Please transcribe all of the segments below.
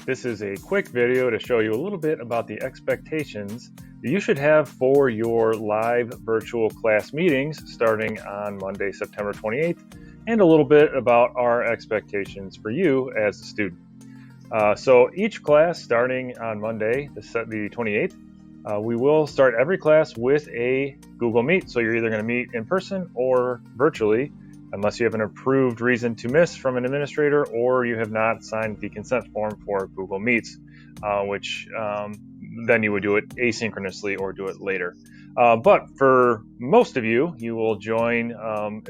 This is a quick video to show you a little bit about the expectations that you should have for your live virtual class meetings starting on Monday, September 28th, and a little bit about our expectations for you as a student. So each class starting on Monday, the 28th, we will start every class with a Google Meet. So you're either going to meet in person or virtually, unless you have an approved reason to miss from an administrator or you have not signed the consent form for Google Meets, which then you would do it asynchronously or do it later. But for most of you, you will join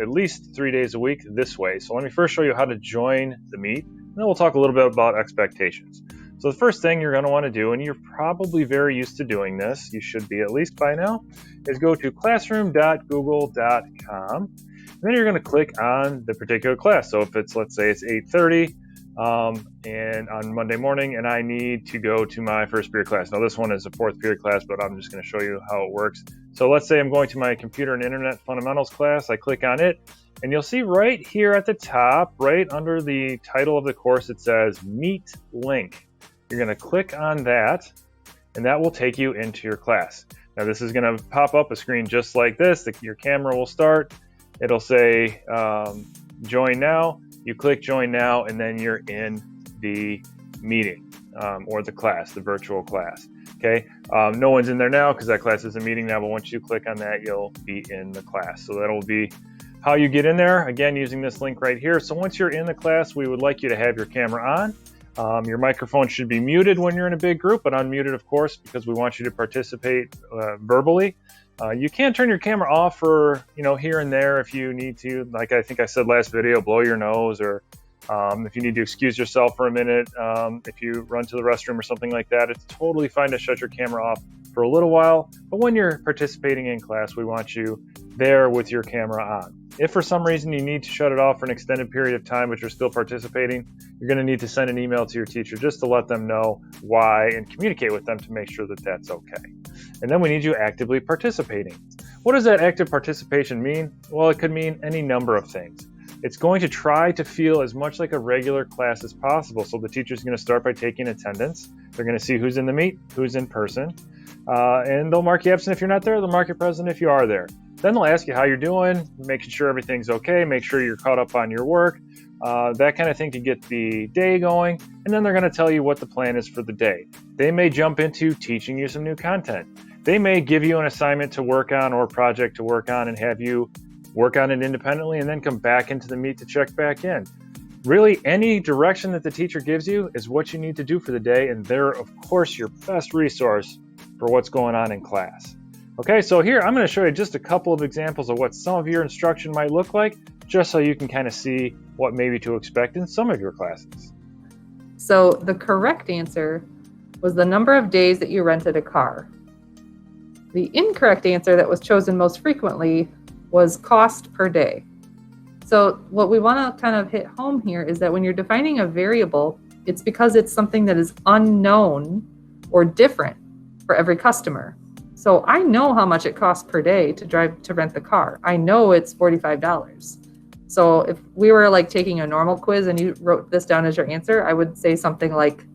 at least 3 days a week this way. So let me first show you how to join the Meet, and then we'll talk a little bit about expectations. So the first thing you're going to want to do, and you're probably very used to doing this, you should be at least by now, is go to classroom.google.com. Then you're going to click on the particular class. So if it's, let's say it's 8:30 and on Monday morning, and I need to go to my first period class. Now this one is a fourth period class, but I'm just going to show you how it works. So let's say I'm going to my computer and internet fundamentals class. I click on it, and you'll see right here at the top, right under the title of the course, it says Meet Link. You're going to click on that, and that will take you into your class. Now this is going to pop up a screen just like this. Your camera will start. It'll say join now. You click join now, and then you're in the meeting or the class, the virtual class. Okay. No one's in there now because that class is a meeting now, but once you click on that, you'll be in the class. So that'll be how you get in there, again, using this link right here. So once you're in the class, we would like you to have your camera on. Your microphone should be muted when you're in a big group, but unmuted, of course, because we want you to participate verbally. You can turn your camera off for, here and there if you need to. Like I think I said last video, blow your nose, or if you need to excuse yourself for a minute, if you run to the restroom or something like that, it's totally fine to shut your camera off for a little while. But when you're participating in class, we want you there with your camera on. If for some reason you need to shut it off for an extended period of time, but you're still participating, you're going to need to send an email to your teacher just to let them know why and communicate with them to make sure that that's okay. And then we need you actively participating. What does that active participation mean? Well, it could mean any number of things. It's going to try to feel as much like a regular class as possible. So the teacher's going to start by taking attendance. They're going to see who's in the Meet, who's in person, and they'll mark you absent if you're not there. They'll mark you present if you are there. Then they'll ask you how you're doing, making sure everything's okay, make sure you're caught up on your work, that kind of thing to get the day going. And then they're going to tell you what the plan is for the day. They may jump into teaching you some new content. They may give you an assignment to work on or a project to work on and have you work on it independently and then come back into the Meet to check back in. Really, any direction that the teacher gives you is what you need to do for the day, and they're, of course, your best resource for what's going on in class. Okay, so here I'm going to show you just a couple of examples of what some of your instruction might look like, just so you can kind of see what maybe to expect in some of your classes. So the correct answer was the number of days that you rented a car. The incorrect answer that was chosen most frequently was cost per day. So what we want to kind of hit home here is that when you're defining a variable, it's because it's something that is unknown or different for every customer. So I know how much it costs per day to rent the car. I know it's $45. So if we were like taking a normal quiz and you wrote this down as your answer, I would say something like,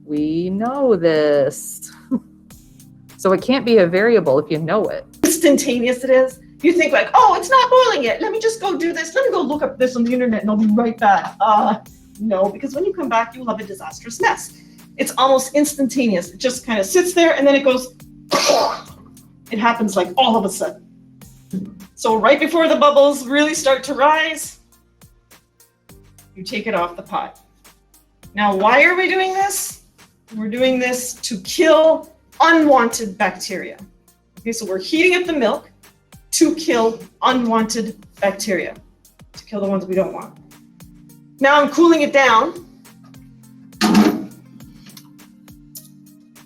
we know this. So it can't be a variable if you know it. Instantaneous it is. You think like, oh, it's not boiling yet. Let me just go do this. Let me go look up this on the internet and I'll be right back. No, because when you come back, you'll have a disastrous mess. It's almost instantaneous. It just kind of sits there and then it goes, it happens like all of a sudden. So right before the bubbles really start to rise, you take it off the pot. Now, why are we doing this? We're doing this to kill unwanted bacteria. Okay, so we're heating up the milk to kill unwanted bacteria, to kill the ones we don't want. Now I'm cooling it down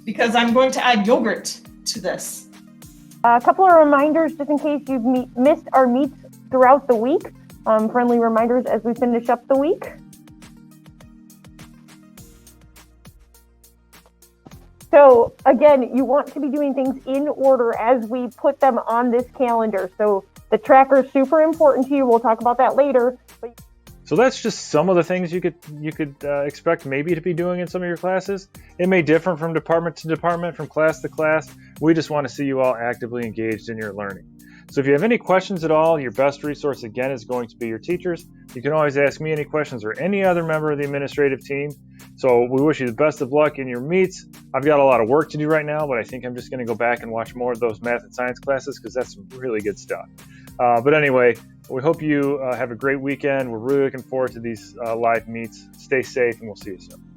because I'm going to add yogurt to this. A couple of reminders just in case you've missed our meets throughout the week. Friendly reminders as we finish up the week. So again, you want to be doing things in order as we put them on this calendar. So the tracker is super important to you. We'll talk about that later. So that's just some of the things you could expect maybe to be doing in some of your classes. It may differ from department to department, from class to class. We just want to see you all actively engaged in your learning. So if you have any questions at all, your best resource again is going to be your teachers. You can always ask me any questions or any other member of the administrative team. So we wish you the best of luck in your meets. I've got a lot of work to do right now, but I think I'm just going to go back and watch more of those math and science classes because that's some really good stuff. But anyway, we hope you have a great weekend. We're really looking forward to these live meets. Stay safe, and we'll see you soon.